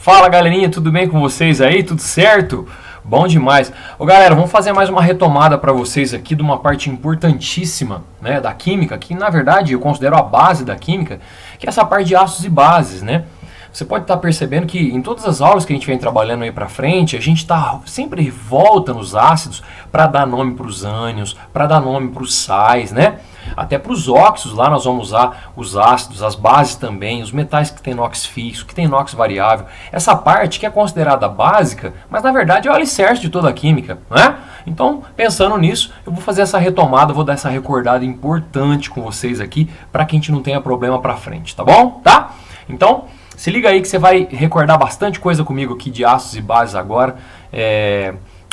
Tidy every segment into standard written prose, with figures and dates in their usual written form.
Fala galerinha, tudo bem com vocês aí? Tudo certo? Bom demais. Ô galera, vamos fazer mais uma retomada para vocês aqui de uma parte importantíssima, né, da química, que na verdade eu considero a base da química, que é essa parte de ácidos e bases, né? Você pode estar percebendo que em todas as aulas que a gente vem trabalhando aí para frente, a gente sempre volta nos ácidos para dar nome para os ânions, para dar nome para os sais, né? Até para os óxidos, lá nós vamos usar os ácidos, as bases também, os metais que tem NOx fixo, que tem NOx variável. Essa parte que é considerada básica, mas na verdade é o alicerce de toda a química, né? Então, pensando nisso, eu vou fazer essa retomada, vou dar essa recordada importante com vocês aqui, para que a gente não tenha problema para frente, tá bom? Tá? Então, se liga aí que você vai recordar bastante coisa comigo aqui de ácidos e bases agora.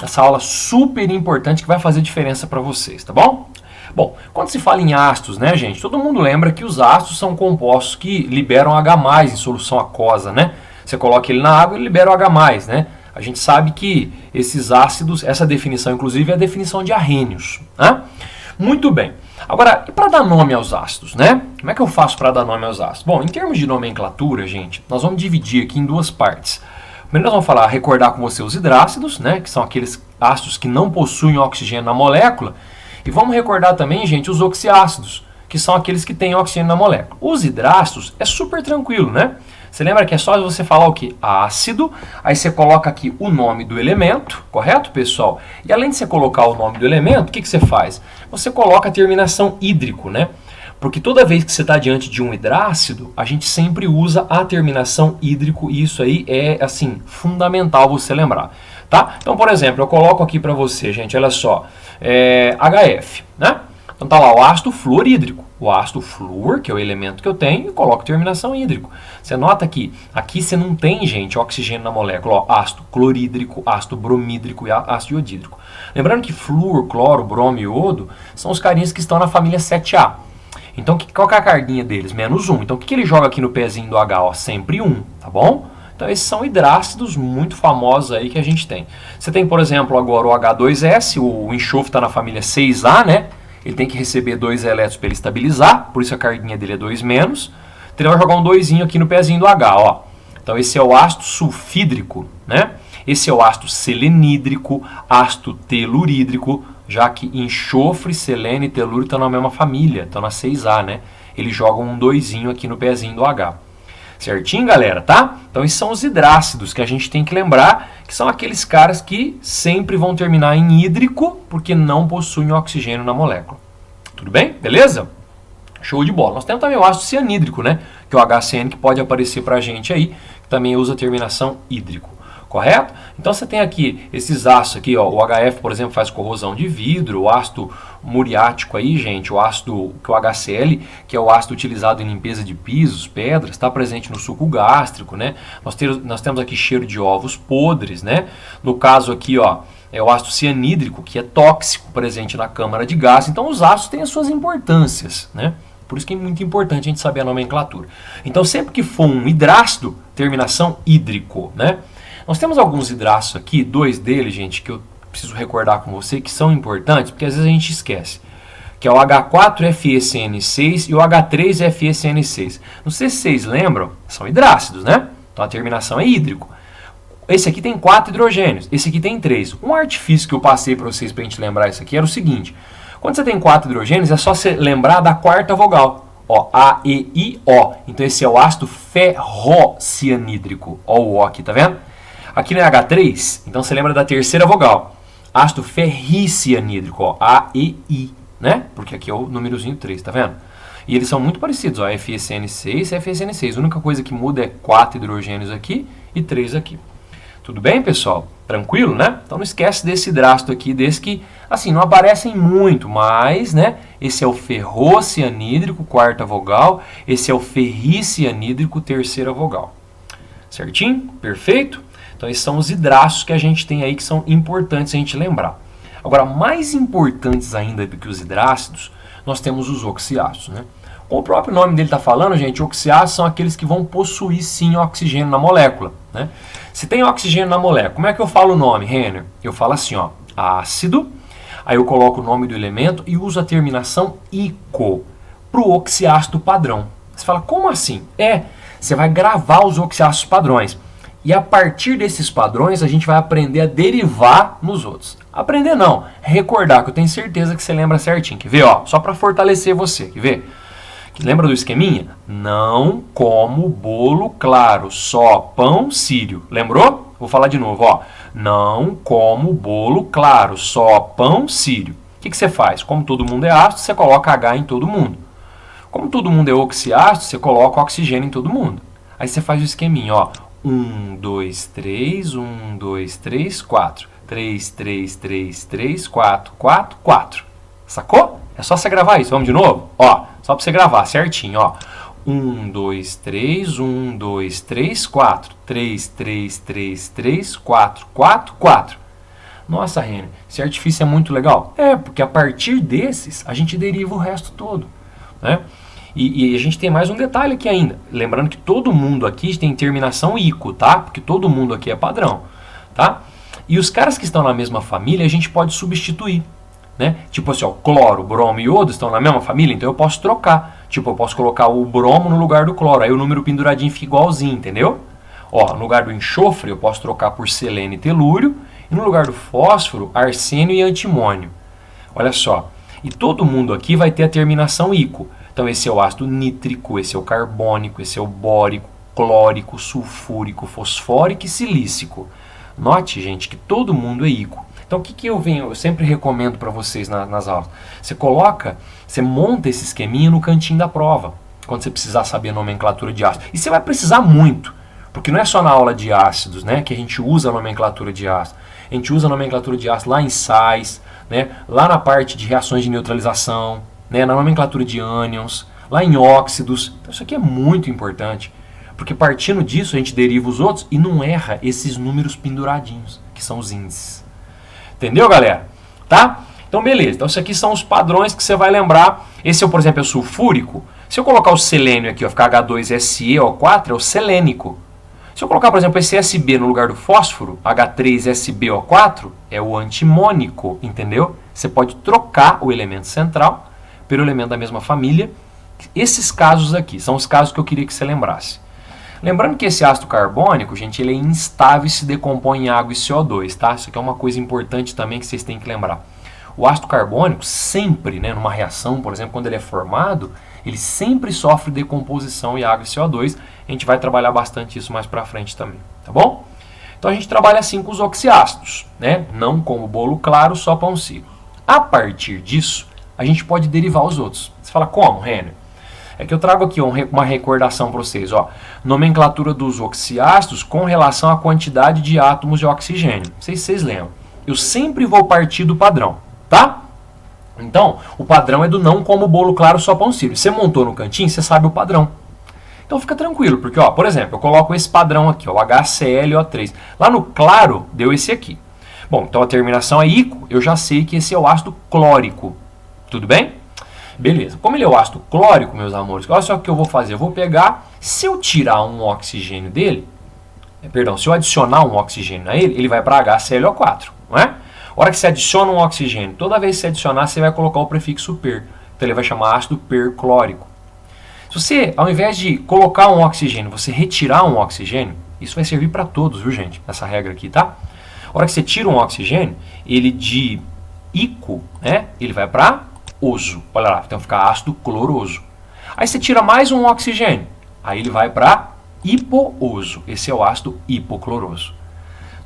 Essa aula super importante que vai fazer diferença para vocês, tá bom? Bom, quando se fala em ácidos, né, gente, todo mundo lembra que os ácidos são compostos que liberam H+, em solução aquosa, né? Você coloca ele na água e libera o H+, né? A gente sabe que esses ácidos, essa definição inclusive é a definição de arrênios, né? Muito bem. Agora, e para dar nome aos ácidos, né? Como é que eu faço para dar nome aos ácidos? Bom, em termos de nomenclatura, gente, nós vamos dividir aqui em duas partes. Primeiro nós vamos recordar com você os hidrácidos, né? Que são aqueles ácidos que não possuem oxigênio na molécula. E vamos recordar também, gente, os oxiácidos, que são aqueles que têm oxigênio na molécula. Os hidrácidos é super tranquilo, né? Você lembra que é só você falar o que? Ácido, aí você coloca aqui o nome do elemento, correto, pessoal? E além de você colocar o nome do elemento, o que você faz? Você coloca a terminação hídrico, né? Porque toda vez que você está diante de um hidrácido, a gente sempre usa a terminação hídrico e isso aí é, assim, fundamental você lembrar, tá? Então, por exemplo, eu coloco aqui para você, gente, olha só, HF, né? Então tá lá o ácido fluorídrico, o ácido flúor, que é o elemento que eu tenho, e coloco terminação hídrico. Você nota que aqui você não tem, gente, oxigênio na molécula, ó, ácido clorídrico, ácido bromídrico e ácido iodídrico. Lembrando que flúor, cloro, bromo e iodo são os carinhas que estão na família 7A. Então, qual que é a carguinha deles? -1. Então, o que ele joga aqui no pezinho do H? Ó, sempre 1, tá bom? Então, esses são hidrácidos muito famosos aí que a gente tem. Você tem, por exemplo, agora o H2S, o enxofre está na família 6A, né? Ele tem que receber 2 elétrons para ele estabilizar, por isso a carguinha dele é 2-. Então, ele vai jogar um 2 aqui no pezinho do H, ó. Então, esse é o ácido sulfídrico, né? Esse é o ácido selenídrico, ácido telurídrico, já que enxofre, selênio e telúrio estão na mesma família, estão na 6A, né? Eles jogam um 2 aqui no pezinho do H. Certinho, galera, tá? Então, esses são os hidrácidos que a gente tem que lembrar, que são aqueles caras que sempre vão terminar em hídrico, porque não possuem oxigênio na molécula. Tudo bem? Beleza? Show de bola. Nós temos também o ácido cianídrico, né? Que é o HCN, que pode aparecer pra gente aí, que também usa a terminação hídrico. Correto? Então você tem aqui esses ácidos aqui, ó, o HF, por exemplo, faz corrosão de vidro, o ácido muriático aí, gente, o ácido, que é o HCl, que é o ácido utilizado em limpeza de pisos, pedras, está presente no suco gástrico, né? Nós temos aqui cheiro de ovos podres, né? No caso aqui, ó, é o ácido cianídrico, que é tóxico, presente na câmara de gás. Então os ácidos têm as suas importâncias, né? Por isso que é muito importante a gente saber a nomenclatura. Então sempre que for um hidrácido, terminação hídrico, né? Nós temos alguns hidrácidos aqui, 2 deles, gente, que eu preciso recordar com você, que são importantes, porque às vezes a gente esquece. Que é o H4FeCN6 e o H3FeCN6. Não sei se vocês lembram, são hidrácidos, né? Então a terminação é hídrico. Esse aqui tem 4 hidrogênios, esse aqui tem 3. Um artifício que eu passei para vocês para a gente lembrar isso aqui era o seguinte. Quando você tem 4 hidrogênios, é só você lembrar da quarta vogal. Ó, A, E, I, O. Então esse é o ácido ferrocianídrico. Ó o O aqui, tá vendo? Aqui no H3, então você lembra da terceira vogal. Ácido ferricianídrico, ó, A, E, I, né? Porque aqui é o númerozinho 3, tá vendo? E eles são muito parecidos, ó, FeCN6 e FeCN6. A única coisa que muda é 4 hidrogênios aqui e 3 aqui. Tudo bem, pessoal? Tranquilo, né? Então não esquece desse hidrácido aqui, desse que, assim, não aparecem muito, mas, né? Esse é o ferrocianídrico, quarta vogal. Esse é o ferricianídrico, terceira vogal. Certinho? Perfeito? Então, esses são os hidrácidos que a gente tem aí que são importantes a gente lembrar. Agora, mais importantes ainda do que os hidrácidos, nós temos os oxiácidos, né? Como o próprio nome dele está falando, gente, oxiácidos são aqueles que vão possuir sim oxigênio na molécula, né? Se tem oxigênio na molécula, como é que eu falo o nome, Renner? Eu falo assim, ó, ácido, aí eu coloco o nome do elemento e uso a terminação ico para o oxiácido padrão. Você fala, como assim? Você vai gravar os oxiácidos padrões. E a partir desses padrões a gente vai aprender a derivar nos outros. Aprender não, recordar, que eu tenho certeza que você lembra certinho. Quer ver? Ó, só para fortalecer você, quer ver? Lembra do esqueminha? Não como bolo claro, só pão sírio. Lembrou? Vou falar de novo, ó. Não como bolo claro, só pão sírio. O que você faz? Como todo mundo é ácido, você coloca H em todo mundo. Como todo mundo é oxiácido, você coloca oxigênio em todo mundo. Aí você faz o esqueminha, ó. 1, 2, 3, 1, 2, 3, 4. 3, 3, 3, 3, 4, 4, 4. Sacou? É só você gravar isso. Vamos de novo? Ó, só para você gravar certinho, ó. 1, 2, 3, 1, 2, 3, 4. 3, 3, 3, 3, 4, 4, 4. Nossa, Renner, esse artifício é muito legal. É, porque a partir desses, a gente deriva o resto todo, né? E a gente tem mais um detalhe aqui ainda. Lembrando que todo mundo aqui tem terminação ico, tá? Porque todo mundo aqui é padrão, tá? E os caras que estão na mesma família, a gente pode substituir, né? Tipo assim, ó, cloro, bromo e iodo estão na mesma família, então eu posso trocar. Tipo, eu posso colocar o bromo no lugar do cloro, aí o número penduradinho fica igualzinho, entendeu? Ó, no lugar do enxofre, eu posso trocar por selênio e telúrio, e no lugar do fósforo, arsênio e antimônio. Olha só, e todo mundo aqui vai ter a terminação ico. Então esse é o ácido nítrico, esse é o carbônico, esse é o bórico, clórico, sulfúrico, fosfórico e silícico. Note, gente, que todo mundo é ico. Então o que eu sempre recomendo para vocês nas aulas? Você monta esse esqueminha no cantinho da prova, quando você precisar saber a nomenclatura de ácido. E você vai precisar muito, porque não é só na aula de ácidos, né, que a gente usa a nomenclatura de ácido. A gente usa a nomenclatura de ácido lá em sais, né, lá na parte de reações de neutralização, né, na nomenclatura de ânions, lá em óxidos. Então isso aqui é muito importante, porque partindo disso a gente deriva os outros e não erra esses números penduradinhos, que são os índices. Entendeu, galera? Tá? Então beleza, então isso aqui são os padrões que você vai lembrar. Esse, por exemplo, é o sulfúrico. Se eu colocar o selênio aqui, ó, ficar H2SeO4, é o selênico. Se eu colocar, por exemplo, esse SB no lugar do fósforo, H3SbO4, é o antimônico, entendeu? Você pode trocar o elemento central pelo elemento da mesma família. Esses casos aqui são os casos que eu queria que você lembrasse. Lembrando que esse ácido carbônico, gente, ele é instável e se decompõe em água e CO2, tá? Isso aqui é uma coisa importante também que vocês têm que lembrar. O ácido carbônico sempre, né, numa reação, por exemplo, quando ele é formado, ele sempre sofre decomposição em água e CO2. A gente vai trabalhar bastante isso mais pra frente também, tá bom? Então a gente trabalha assim com os oxiácidos, né? Não como bolo claro, só pão sírio. A partir disso, a gente pode derivar os outros. Você fala, como, Renner? É que eu trago aqui uma recordação para vocês, ó. Nomenclatura dos oxiácidos com relação à quantidade de átomos de oxigênio. Não sei se vocês lembram. Eu sempre vou partir do padrão, tá? Então, o padrão é do não como bolo claro, só pão sírio. Você montou no cantinho, você sabe o padrão. Então fica tranquilo, porque, ó, por exemplo, eu coloco esse padrão aqui, ó, o HClO3. Lá no claro, deu esse aqui. Bom, então a terminação é ico, eu já sei que esse é o ácido clórico. Tudo bem? Beleza. Como ele é o ácido clórico, meus amores, olha só o que eu vou fazer. Eu vou pegar, se eu tirar um oxigênio dele, se eu adicionar um oxigênio a ele, ele vai para HClO4, não é? A hora que você adiciona um oxigênio, toda vez que você adicionar, você vai colocar o prefixo per. Então ele vai chamar ácido perclórico. Se você, ao invés de colocar um oxigênio, você retirar um oxigênio, isso vai servir para todos, viu, gente? Essa regra aqui, tá? A hora que você tira um oxigênio, ele de ico, né? Ele vai para oso. Olha lá, então fica ácido cloroso. Aí você tira mais um oxigênio, aí ele vai para hipooso. Esse é o ácido hipocloroso.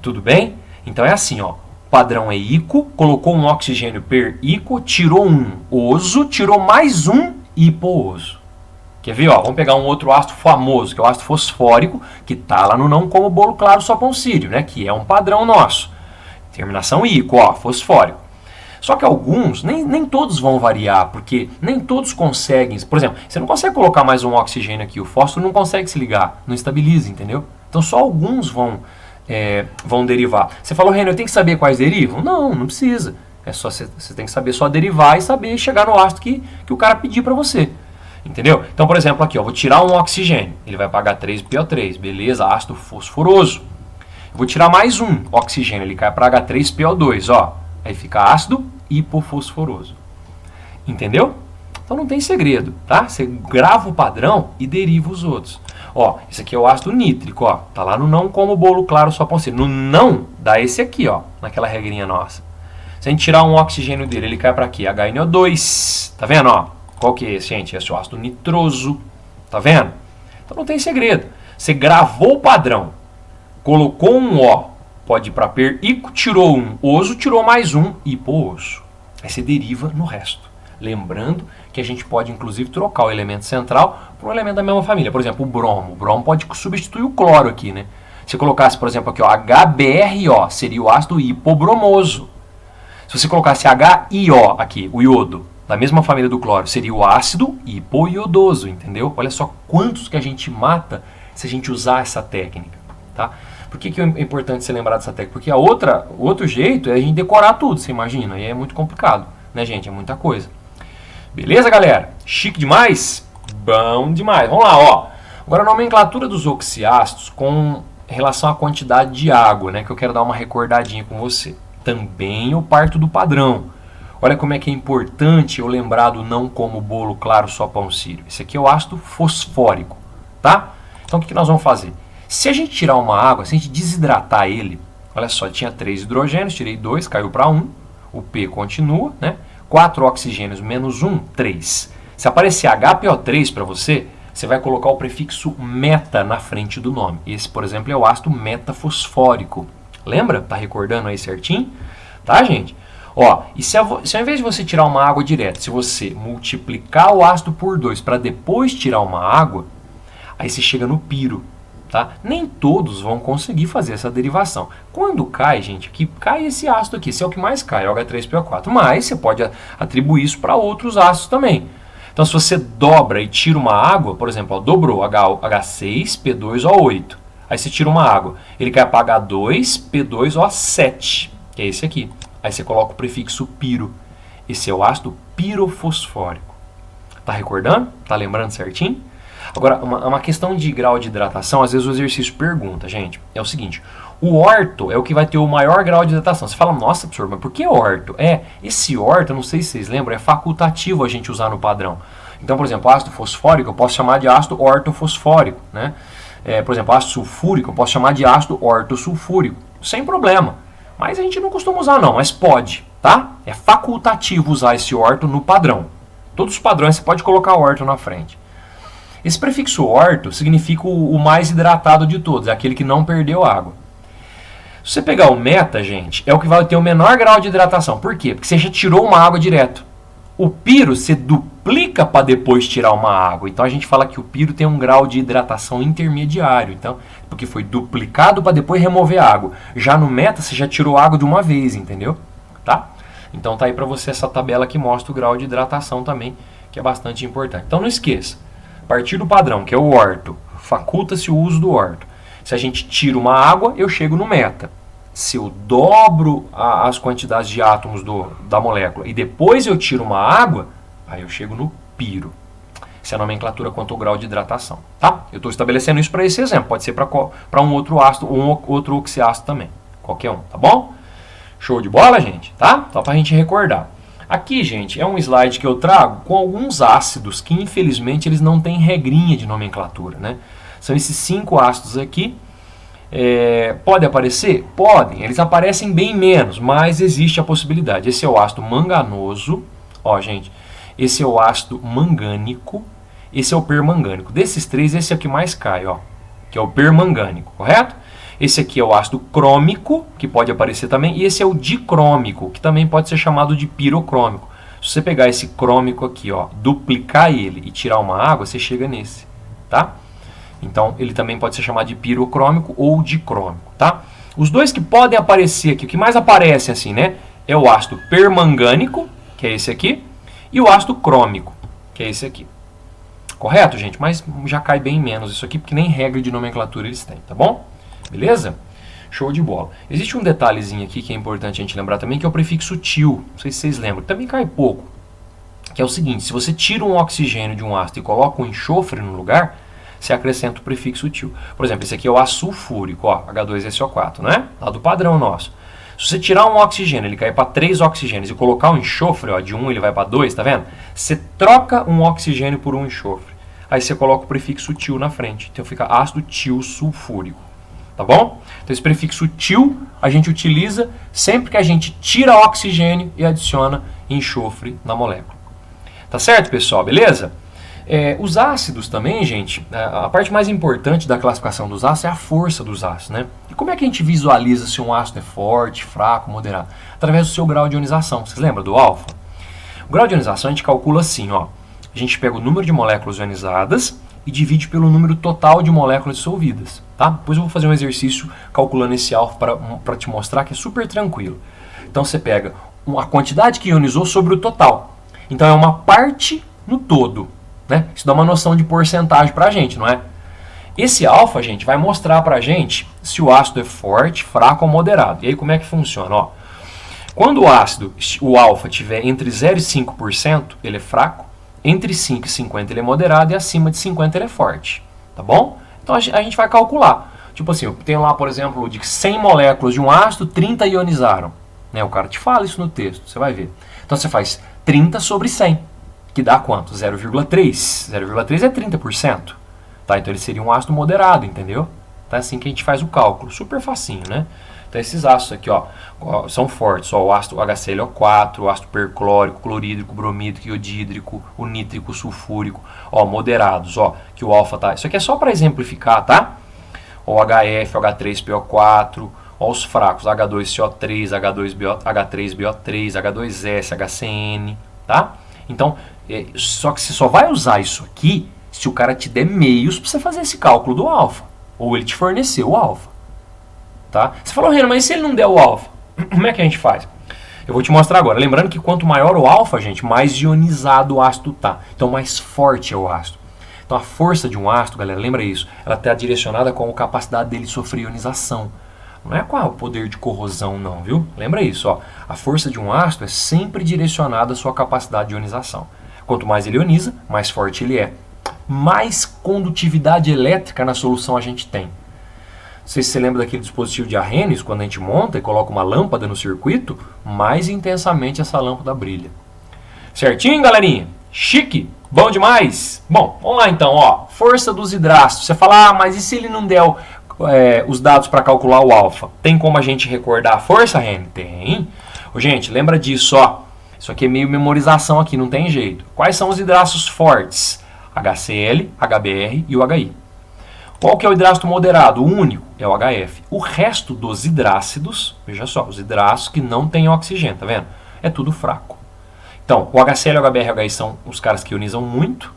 Tudo bem? Então é assim, ó. O padrão é ico, colocou um oxigênio per ico, tirou um oso, tirou mais um hipooso. Quer ver? Ó, vamos pegar um outro ácido famoso, que é o ácido fosfórico, que está lá no não como bolo claro, só pão sírio, né? Que é um padrão nosso. Terminação ico, ó, fosfórico. Só que alguns, nem todos vão variar, porque nem todos conseguem. Por exemplo, você não consegue colocar mais um oxigênio aqui, o fósforo não consegue se ligar, não estabiliza, entendeu? Então só alguns vão derivar. Você falou, Renner, eu tenho que saber quais derivam? Não, não precisa. É só você tem que saber só derivar e saber chegar no ácido que o cara pedir para você. Entendeu? Então, por exemplo, aqui, ó, vou tirar um oxigênio, ele vai para H3PO3, beleza, ácido fosforoso. Eu vou tirar mais um oxigênio, ele cai para H3PO2, ó. Aí fica ácido hipofosforoso. Entendeu? Então não tem segredo, tá? Você grava o padrão e deriva os outros. Ó, esse aqui é o ácido nítrico, ó. Tá lá no não como bolo claro só pão sírio. No não, dá esse aqui, ó, naquela regrinha nossa. Se a gente tirar um oxigênio dele, ele cai para aqui, HNO2. Tá vendo, ó? Qual que é esse, gente? Esse é o ácido nitroso. Tá vendo? Então não tem segredo. Você gravou o padrão, colocou um O, pode ir para per-ico, tirou um oso, tirou mais um hipooso. Aí você deriva no resto. Lembrando que a gente pode, inclusive, trocar o elemento central por um elemento da mesma família. Por exemplo, o bromo. O bromo pode substituir o cloro aqui, né? Se colocasse, por exemplo, aqui, ó, HBRO, seria o ácido hipobromoso. Se você colocasse HIO aqui, o iodo, da mesma família do cloro, seria o ácido hipoiodoso, entendeu? Olha só quantos que a gente mata se a gente usar essa técnica, tá? Por que é importante você lembrar dessa técnica? Porque o outro jeito é a gente decorar tudo, você imagina, e é muito complicado, né, gente? É muita coisa. Beleza, galera? Chique demais? Bom demais. Vamos lá, ó. Agora a nomenclatura dos oxiácidos com relação à quantidade de água, né, que eu quero dar uma recordadinha com você. Também eu parto do padrão. Olha como é que é importante eu lembrar do não como bolo claro só pão sírio. Esse aqui é o ácido fosfórico, tá? Então o que nós vamos fazer? Se a gente tirar uma água, se a gente desidratar ele, olha só, tinha 3 hidrogênios, tirei 2, caiu para 1, o P continua, né? 4 oxigênios menos 1, 3. Se aparecer HPO3 para você, você vai colocar o prefixo meta na frente do nome. Esse, por exemplo, é o ácido metafosfórico. Lembra? Tá recordando aí certinho? Tá, gente? Ó, e se ao invés de você tirar uma água direto, se você multiplicar o ácido por 2 para depois tirar uma água, aí você chega no piro, tá? Nem todos vão conseguir fazer essa derivação. Quando cai, gente, aqui cai esse ácido aqui, esse é o que mais cai, o H3PO4, mas você pode atribuir isso para outros ácidos também. Então, se você dobra e tira uma água, por exemplo, ó, dobrou H6P2O8, aí você tira uma água, ele cai para H2P2O7, que é esse aqui. Aí você coloca o prefixo piro. Esse é o ácido pirofosfórico. Tá recordando? Tá lembrando certinho? Agora, uma questão de grau de hidratação, às vezes o exercício pergunta, gente, é o seguinte, o orto é o que vai ter o maior grau de hidratação. Você fala, nossa, professor, mas por que orto? Esse orto, não sei se vocês lembram, é facultativo a gente usar no padrão. Então, por exemplo, ácido fosfórico eu posso chamar de ácido ortofosfórico, né? Por exemplo, ácido sulfúrico eu posso chamar de ácido ortosulfúrico, sem problema. Mas a gente não costuma usar não, mas pode, tá? É facultativo usar esse orto no padrão. Todos os padrões você pode colocar orto na frente. Esse prefixo orto significa o mais hidratado de todos, é aquele que não perdeu água. Se você pegar o meta, gente, é o que vai ter o menor grau de hidratação. Por quê? Porque você já tirou uma água direto. O piro você duplica para depois tirar uma água. Então a gente fala que o piro tem um grau de hidratação intermediário. Então, porque foi duplicado para depois remover a água. Já no meta você já tirou água de uma vez, entendeu? Tá? Então tá aí para você essa tabela que mostra o grau de hidratação também, que é bastante importante. Então não esqueça, a partir do padrão, que é o orto, faculta-se o uso do orto. Se a gente tira uma água, eu chego no meta. Se eu dobro as quantidades de átomos da molécula e depois eu tiro uma água, aí eu chego no piro. Essa é a nomenclatura quanto ao grau de hidratação, tá? Eu estou estabelecendo isso para esse exemplo, pode ser para um outro ácido ou um outro oxiácido também, qualquer um, tá bom? Show de bola, gente, tá? Só para a gente recordar. Aqui, gente, é um slide que eu trago com alguns ácidos que, infelizmente, eles não têm regrinha de nomenclatura, né? São esses 5 ácidos aqui. Pode aparecer? Podem, eles aparecem bem menos, mas existe a possibilidade. Esse é o ácido manganoso, ó, gente, esse é o ácido mangânico, esse é o permangânico. Desses 3, esse é o que mais cai, ó, que é o permangânico, correto? Esse aqui é o ácido crômico, que pode aparecer também, e esse é o dicrômico, que também pode ser chamado de pirocrômico. Se você pegar esse crômico aqui, ó, duplicar ele e tirar uma água, você chega nesse, tá? Então, ele também pode ser chamado de pirocrômico ou dicrômico, tá? Os dois que podem aparecer aqui, o que mais aparece assim, né? É o ácido permangânico, que é esse aqui, e o ácido crômico, que é esse aqui. Correto, gente? Mas já cai bem menos isso aqui, porque nem regra de nomenclatura eles têm, tá bom? Beleza? Show de bola. Existe um detalhezinho aqui que é importante a gente lembrar também, que é o prefixo til. Não sei se vocês lembram, também cai pouco. Que é o seguinte, se você tira um oxigênio de um ácido e coloca um enxofre no lugar, você acrescenta o prefixo til. Por exemplo, esse aqui é o ácido sulfúrico, ó, H2SO4, não é? Lá do padrão nosso. Se você tirar um oxigênio, ele cair para 3 oxigênios e colocar um enxofre, ó, de 1 ele vai para 2, tá vendo? Você troca um oxigênio por um enxofre. aí você coloca o prefixo til na frente. Então fica ácido tilsulfúrico. Tá bom? Então esse prefixo til a gente utiliza sempre que a gente tira oxigênio e adiciona enxofre na molécula. Tá certo, pessoal? Beleza? Os ácidos também, gente, a parte mais importante da classificação dos ácidos é a força dos ácidos, né? E como é que a gente visualiza se um ácido é forte, fraco, moderado? Através do seu grau de ionização. Vocês lembram do alfa? O grau de ionização a gente calcula assim, ó. A gente pega o número de moléculas ionizadas e divide pelo número total de moléculas dissolvidas, tá? Depois eu vou fazer um exercício calculando esse alfa para te mostrar que é super tranquilo. Então você pega a quantidade que ionizou sobre o total. Então é uma parte no todo, né? Isso dá uma noção de porcentagem para a gente, não é? Esse alfa, gente, vai mostrar para a gente se o ácido é forte, fraco ou moderado. E aí como é que funciona? Ó, quando o ácido, o alfa, tiver entre 0 e 5%, ele é fraco. Entre 5 e 50 ele é moderado e acima de 50 ele é forte, tá bom? Então a gente vai calcular. Tipo assim, eu tenho lá, por exemplo, de 100 moléculas de um ácido, 30 ionizaram. Né? O cara te fala isso no texto, você vai ver. Então você faz 30 sobre 100, que dá quanto? 0,3. 0,3 é 30%. Tá? Então ele seria um ácido moderado, entendeu? Então é assim que a gente faz o cálculo. Super facinho, né? Então esses ácidos aqui, ó, são fortes. Ó, o ácido HClO4, o ácido perclórico, clorídrico, bromídrico, iodídrico, o nítrico, sulfúrico. Ó, moderados, ó, que o alfa tá... Isso aqui é só para exemplificar, tá? Ó, o HF, H3PO4, ó, os fracos, H2CO3, H3BO3, H2S, HCN, tá? Então, só que você só vai usar isso aqui se o cara te der meios para você fazer esse cálculo do alfa. Ou ele te forneceu o alfa. Tá? Você falou, Renan, mas e se ele não der o alfa? Como é que a gente faz? Eu vou te mostrar agora. Lembrando que quanto maior o alfa, gente, mais ionizado o ácido tá. Então mais forte é o ácido. Então a força de um ácido, galera, lembra isso, ela está direcionada com a capacidade dele sofrer ionização. Não é com o poder de corrosão não, viu? Lembra isso, ó. A força de um ácido é sempre direcionada à sua capacidade de ionização. Quanto mais ele ioniza, mais forte ele é. Mais condutividade elétrica na solução a gente tem. Não sei se você lembra daquele dispositivo de Arrhenius, quando a gente monta e coloca uma lâmpada no circuito, mais intensamente essa lâmpada brilha. Certinho, galerinha? Chique? Bom demais? Bom, vamos lá então, ó. Força dos hidrácidos. Você fala, mas e se ele não der os dados para calcular o alfa? Tem como a gente recordar a força, Renan? Tem. Gente, lembra disso, ó. Isso aqui é meio memorização aqui, não tem jeito. Quais são os hidrácidos fortes? HCl, HBr e o HI. Qual que é o hidrácido moderado? O único é o HF. O resto dos hidrácidos, veja só, os hidrácidos que não têm oxigênio, tá vendo? É tudo fraco. Então, o HCl, o HBr e o HI são os caras que ionizam muito.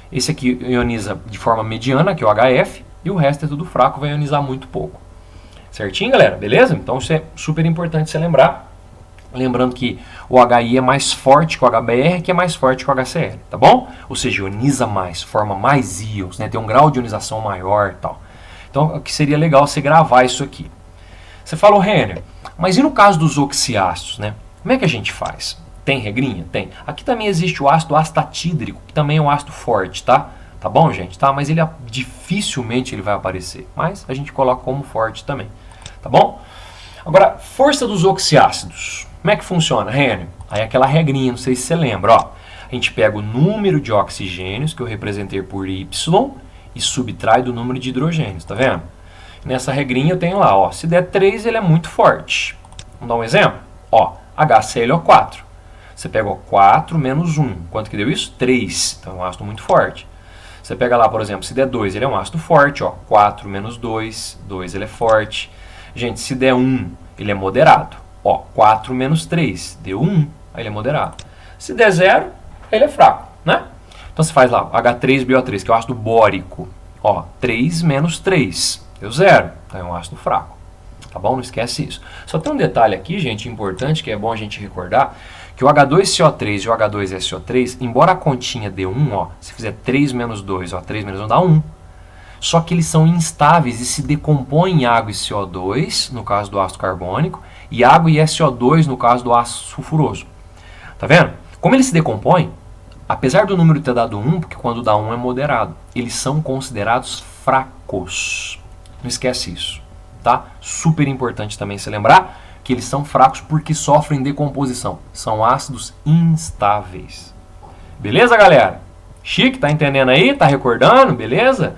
Esse aqui ioniza de forma mediana, que é o HF. E o resto é tudo fraco, vai ionizar muito pouco. Certinho, galera? Beleza? Então isso é super importante você lembrar. Lembrando que o HI é mais forte que o HBr, que é mais forte que o HCl, tá bom? Ou seja, ioniza mais, forma mais íons, né? Tem um grau de ionização maior e tal. Então, o que seria legal você gravar isso aqui. Você falou, Renner, mas e no caso dos oxiácidos, né? Como é que a gente faz? Tem regrinha? Tem. Aqui também existe o ácido astatídrico, que também é um ácido forte, tá? Tá bom, gente? Tá? Mas ele dificilmente ele vai aparecer. Mas a gente coloca como forte também, tá bom? Agora, força dos oxiácidos. Como é que funciona, Renner? Aí aquela regrinha, não sei se você lembra, ó. A gente pega o número de oxigênios, que eu representei por Y, e subtrai do número de hidrogênios, tá vendo? Nessa regrinha eu tenho lá, ó, se der 3, ele é muito forte. Vamos dar um exemplo? Ó, HClO4. Você pega o 4 menos 1. Quanto que deu isso? 3. Então é um ácido muito forte. Você pega lá, por exemplo, se der 2, ele é um ácido forte, ó. 4 menos 2, 2 ele é forte. Gente, se der 1, ele é moderado. Ó, 4 menos 3, deu 1, aí ele é moderado. Se der 0, ele é fraco, né? Então você faz lá, H3BO3, que é o ácido bórico. Ó, 3 menos 3, deu 0, então é um ácido fraco. Tá bom? Não esquece isso. Só tem um detalhe aqui, gente, importante, que é bom a gente recordar, que o H2CO3 e o H2SO3, embora a continha dê 1, ó, se fizer 3 menos 2, ó, 3 menos 1 dá 1. Só que eles são instáveis e se decompõem em água e CO2, no caso do ácido carbônico, e água e SO2 no caso do ácido sulfuroso. Tá vendo? Como eles se decompõem, apesar do número ter dado 1, porque quando dá 1 é moderado, eles são considerados fracos. Não esquece isso, tá? Super importante também se lembrar que eles são fracos porque sofrem decomposição. São ácidos instáveis. Beleza, galera? Chique, tá entendendo aí? Tá recordando? Beleza?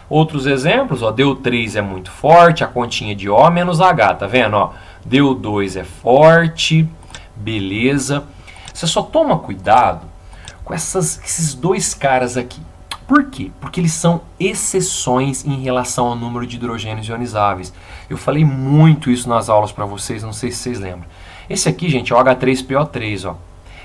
Outros exemplos, ó, DO3 é muito forte, a continha de O menos H, tá vendo? Ó, DO2 é forte, beleza. Você só toma cuidado com esses dois caras aqui. Por quê? Porque eles são exceções em relação ao número de hidrogênios ionizáveis. Eu falei muito isso nas aulas para vocês, não sei se vocês lembram. Esse aqui, gente, é o H3PO3, ó.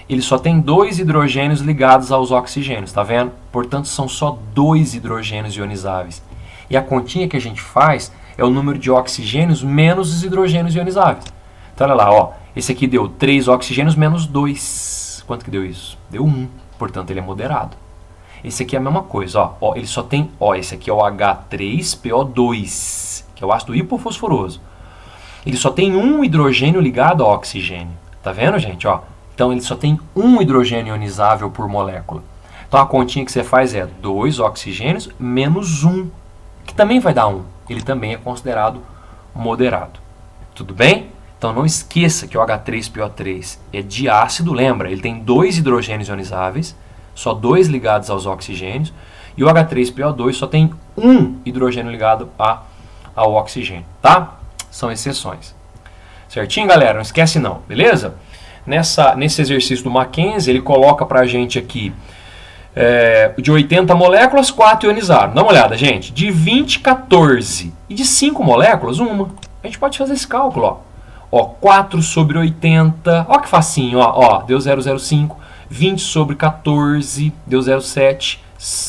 Ele só tem 2 hidrogênios ligados aos oxigênios, tá vendo? Portanto, são só 2 hidrogênios ionizáveis. E a continha que a gente faz é o número de oxigênios menos os hidrogênios ionizáveis. Então, olha lá, ó. Esse aqui deu 3 oxigênios menos 2. Quanto que deu isso? Deu 1. Portanto, ele é moderado. Esse aqui é a mesma coisa, ó. Ó, ele só tem, ó, esse aqui é o H3PO2, que é o ácido hipofosforoso. Ele só tem um hidrogênio ligado ao oxigênio. Tá vendo, gente, ó? Então, ele só tem um hidrogênio ionizável por molécula. Então, a continha que você faz é 2 oxigênios menos 1, que também vai dar 1. Ele também é considerado moderado. Tudo bem? Então, não esqueça que o H3PO3 é diácido, lembra? Ele tem 2 hidrogênios ionizáveis, só 2 ligados aos oxigênios, e o H3PO2 só tem um hidrogênio ligado ao oxigênio, tá? São exceções. Certinho, galera? Não esquece não, beleza? Nesse exercício do Mackenzie, ele coloca pra gente aqui de 80 moléculas, 4 ionizaram. Dá uma olhada, gente. De 20, 14. E de 5 moléculas, uma. A gente pode fazer esse cálculo, ó. Ó, 4 sobre 80. Ó que facinho, ó. Deu 0,05. 20 sobre 14. Deu 0,7.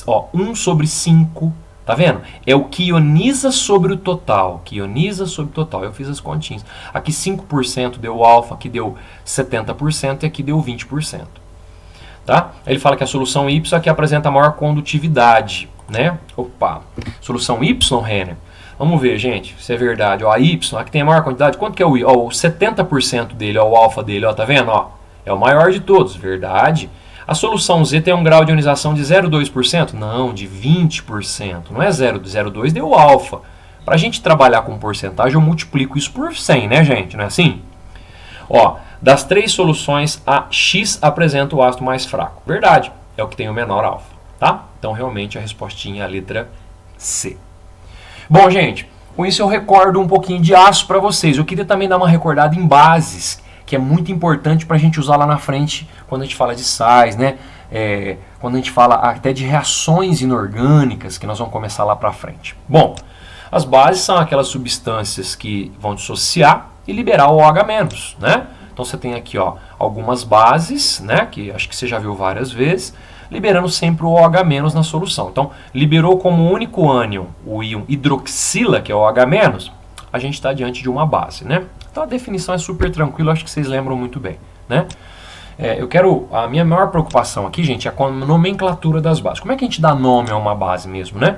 Ó, 1 sobre 5. Tá vendo? É o que ioniza sobre o total. Que ioniza sobre o total. Eu fiz as continhas. Aqui 5% deu alfa, aqui deu 70% e aqui deu 20%. Tá? Ele fala que a solução Y aqui apresenta maior condutividade. Né? Opa! Solução Y, Renner. Vamos ver, gente, se é verdade. Ó, a Y, aqui tem a maior quantidade. Quanto que é o Y? Ó, o 70% dele, ó, o alfa dele, ó, tá vendo? Ó, é o maior de todos, verdade. A solução Z tem um grau de ionização de 0,2%? Não, de 20%. Não é 0,02, deu alfa. Para a gente trabalhar com porcentagem, eu multiplico isso por 100, né, gente? Não é assim? Ó, das 3 soluções, a X apresenta o ácido mais fraco. Verdade, é o que tem o menor alfa, tá? Então, realmente, a respostinha é a letra C. Bom, gente, com isso eu recordo um pouquinho de ácido para vocês. Eu queria também dar uma recordada em bases, que é muito importante para a gente usar lá na frente quando a gente fala de sais, né? Quando a gente fala até de reações inorgânicas, que nós vamos começar lá para frente. Bom, as bases são aquelas substâncias que vão dissociar e liberar o OH-, né? Então você tem aqui, ó, algumas bases, né? Que acho que você já viu várias vezes, liberando sempre o OH- na solução. Então, liberou como único ânion o íon hidroxila, que é o OH-, a gente está diante de uma base, né? Então a definição é super tranquila, acho que vocês lembram muito bem, né? A minha maior preocupação aqui, gente, é com a nomenclatura das bases. Como é que a gente dá nome a uma base mesmo, né?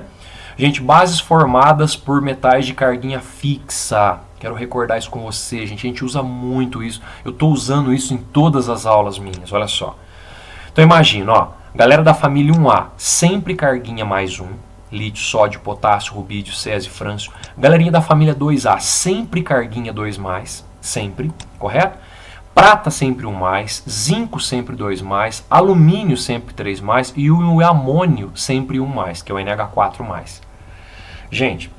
Gente, bases formadas por metais de carguinha fixa. Quero recordar isso com você, gente. A gente usa muito isso. Eu estou usando isso em todas as aulas minhas, olha só. Então imagina, ó, galera da família 1A, sempre carguinha mais 1. Lítio, sódio, potássio, rubídio, césio, frâncio. Galerinha da família 2A, sempre carguinha 2+, sempre, correto? Prata sempre 1+, zinco sempre 2+, alumínio sempre 3+, e o amônio sempre 1+, que é o NH4+. Gente,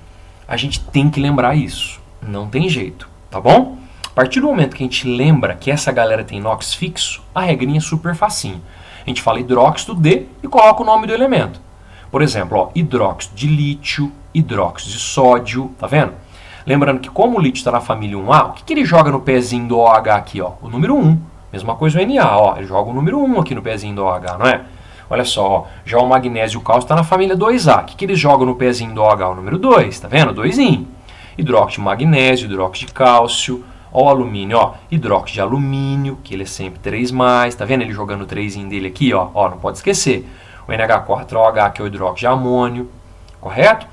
a gente tem que lembrar isso, não tem jeito, tá bom? A partir do momento que a gente lembra que essa galera tem NOx fixo, a regrinha é super facinho. A gente fala hidróxido de e coloca o nome do elemento. Por exemplo, ó, hidróxido de lítio, hidróxido de sódio, tá vendo? Lembrando que como o lítio está na família 1A, o que ele joga no pezinho do OH aqui? Ó? O número 1. Mesma coisa o Na, ó, ele joga o número 1 aqui no pezinho do OH, não é? Olha só, ó, já o magnésio e o cálcio está na família 2A. O que eles jogam no pezinho do OH? O número 2, tá vendo? 2-inho. Hidróxido de magnésio, hidróxido de cálcio, ó, o alumínio, ó, hidróxido de alumínio, que ele é sempre 3+, tá vendo ele jogando o 3-inho dele aqui, ó, não pode esquecer. O NH4OH, que é o hidróxido de amônio, correto?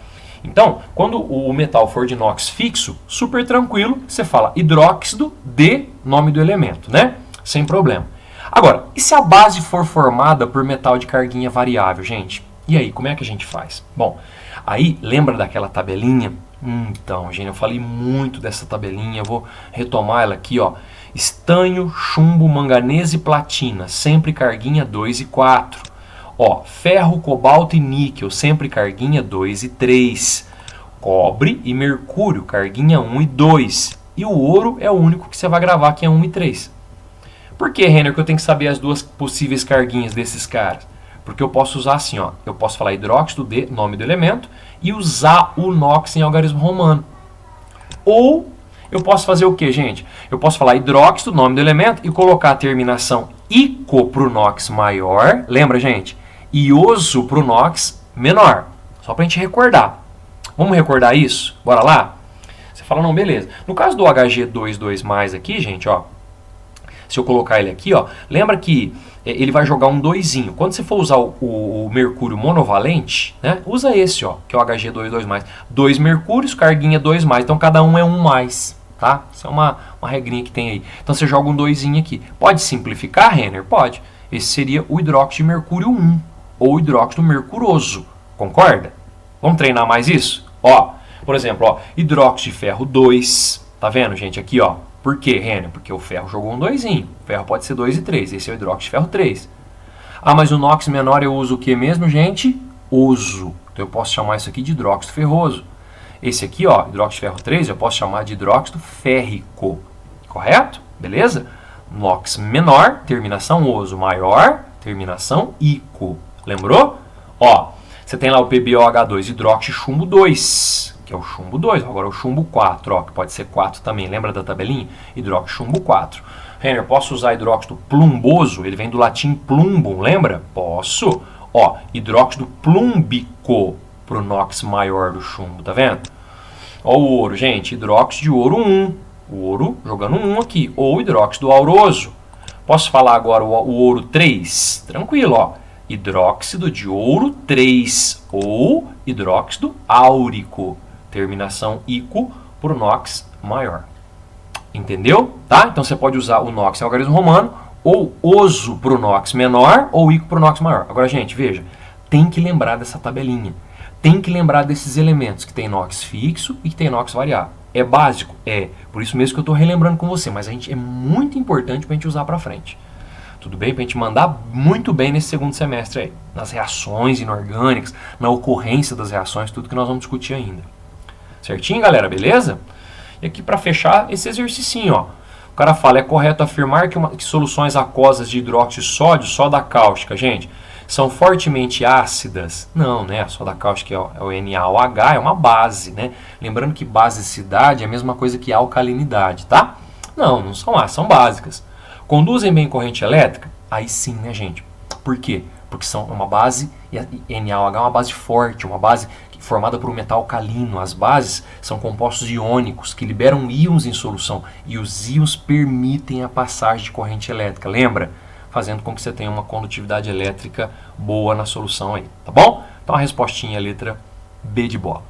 Então, quando o metal for de inox fixo, super tranquilo, você fala hidróxido de nome do elemento, né? Sem problema. Agora, e se a base for formada por metal de carguinha variável, gente? E aí, como é que a gente faz? Bom, aí, lembra daquela tabelinha? Então, gente, eu falei muito dessa tabelinha, eu vou retomar ela aqui, ó. Estanho, chumbo, manganês e platina, sempre carguinha 2 e 4. Ó, ferro, cobalto e níquel, sempre carguinha 2 e 3. Cobre e mercúrio, carguinha 1 e 2. E o ouro é o único que você vai gravar, que é 1 e 3. Por que, Renner, que eu tenho que saber as duas possíveis carguinhas desses caras? Porque eu posso usar assim, ó. Eu posso falar hidróxido de nome do elemento e usar o NOx em algarismo romano. Ou eu posso fazer o que, gente? Eu posso falar hidróxido, nome do elemento, e colocar a terminação ico para o NOx maior. Lembra, gente? Ioso para o NOx menor. Só para a gente recordar. Vamos recordar isso? Bora lá? Você fala, não, beleza. No caso do Hg22+ aqui, gente, ó. Se eu colocar ele aqui, ó, lembra que ele vai jogar um 2. Quando você for usar o mercúrio monovalente, né, usa esse, ó, que é o Hg22+. 2 mercúrios, carguinha 2+. Então, cada um é 1+, tá? Isso é uma regrinha que tem aí. Então, você joga um 2 aqui. Pode simplificar, Renner? Pode. Esse seria o hidróxido de mercúrio 1, ou hidróxido mercuroso. Concorda? Vamos treinar mais isso? Ó, por exemplo, ó, hidróxido de ferro 2. Tá vendo, gente? Aqui, ó. Por quê, Renner? Porque o ferro jogou um 2. O ferro pode ser 2 e 3. Esse é o hidróxido de ferro 3. Ah, mas o NOx menor eu uso o que mesmo, gente? Oso. Então eu posso chamar isso aqui de hidróxido ferroso. Esse aqui, ó, hidróxido de ferro 3, eu posso chamar de hidróxido férrico. Correto? Beleza? NOx menor, terminação oso. Maior, terminação ico. Lembrou? Ó, você tem lá o PbOH2, hidróxido de chumbo 2. Que é o chumbo 2, agora o chumbo 4, ó, que pode ser 4 também, lembra da tabelinha? Hidróxido chumbo 4. Renner, posso usar hidróxido plumboso? Ele vem do latim plumbum, lembra? Posso. Ó, hidróxido plúmbico pro NOx maior do chumbo, tá vendo? Ó o ouro, gente, hidróxido de ouro 1. O ouro jogando 1 aqui, ou hidróxido auroso. Posso falar agora o ouro 3? Tranquilo, ó. Hidróxido de ouro 3, ou hidróxido áurico. Terminação ico por NOx maior. Entendeu? Tá? Então você pode usar o NOx em algarismo romano, ou oso para o NOx menor, ou ico para o NOx maior. Agora, gente, veja, tem que lembrar dessa tabelinha. Tem que lembrar desses elementos, que tem NOx fixo e que tem NOx variável. É básico? É. Por isso mesmo que eu estou relembrando com você, mas é muito importante para a gente usar para frente. Tudo bem? Para a gente mandar muito bem nesse segundo semestre aí. Nas reações inorgânicas, na ocorrência das reações, tudo que nós vamos discutir ainda. Certinho, galera? Beleza? E aqui para fechar esse exercício, ó. O cara fala, é correto afirmar que soluções aquosas de hidróxido de sódio, soda cáustica, gente, são fortemente ácidas? Não, né? A soda cáustica é o NaOH, é uma base, né? Lembrando que basicidade é a mesma coisa que alcalinidade, tá? Não, não são ácidas, são básicas. Conduzem bem corrente elétrica? Aí sim, né, gente? Por quê? Porque são uma base, e NaOH é uma base forte, uma base formada por um metal alcalino. As bases são compostos iônicos que liberam íons em solução e os íons permitem a passagem de corrente elétrica, lembra? Fazendo com que você tenha uma condutividade elétrica boa na solução aí, tá bom? Então a respostinha é a letra B de bola.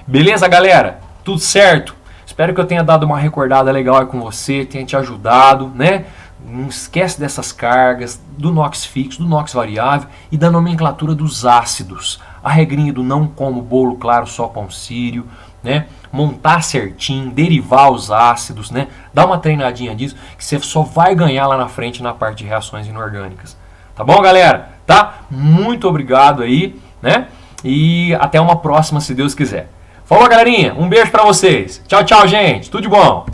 Beleza, galera? Tudo certo? Espero que eu tenha dado uma recordada legal aí com você, tenha te ajudado, né? Não esquece dessas cargas, do NOx fixo, do NOx variável e da nomenclatura dos ácidos. A regrinha do não como bolo claro, só pão sírio, né? Montar certinho, derivar os ácidos, né? Dá uma treinadinha disso que você só vai ganhar lá na frente na parte de reações inorgânicas. Tá bom, galera? Tá? Muito obrigado aí, né? E até uma próxima, se Deus quiser. Falou, galerinha. Um beijo pra vocês. Tchau, tchau, gente. Tudo de bom.